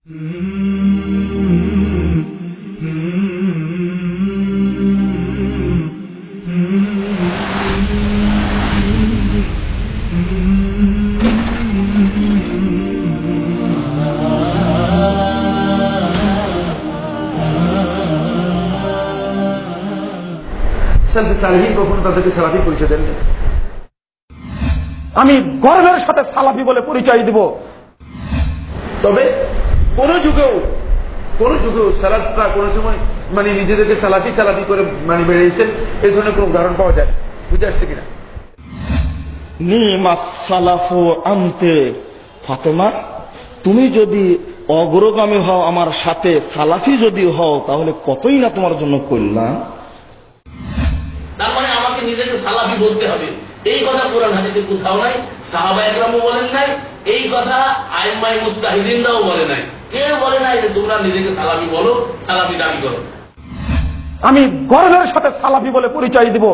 সালফে সালেহীন কখনো তাদেরকে সালাফি পরিচয় দেননি। আমি গর্বের সাথে সালাফি বলে পরিচয় দিব। তবে কোন যুগেও সালাফরা কোন সময় মানে নিজেদেরকে সালাফি করে মানে বেড়েছেন এই ধরনের কোন উদাহরণ পাওয়া যায়? বুঝে আসছে কিনা? নিমাস সালাফু আনতে ফাতেমা, তুমি যদি অগ্রগামী হও আমার সাথে, সালাফি যদি হও, তাহলে কতই না তোমার জন্য কল্যাণ। তার মানে আমাকে নিজেকে সালাফি বলতে হবে, এই কথা কোরআন হাদিসে কোথাও নাই, সাহাবায়ে কেরামও বলেন নাই, এই কথা আইম্মায়ে মুজতাহিদিনরাও বলে নাই, কেউ বলে নাই যে তোমরা নিজেকে সালাফি বলো, সালাফি দাবি করো। আমি গর্বের সাথে সালাফি বলে পরিচয় দিব।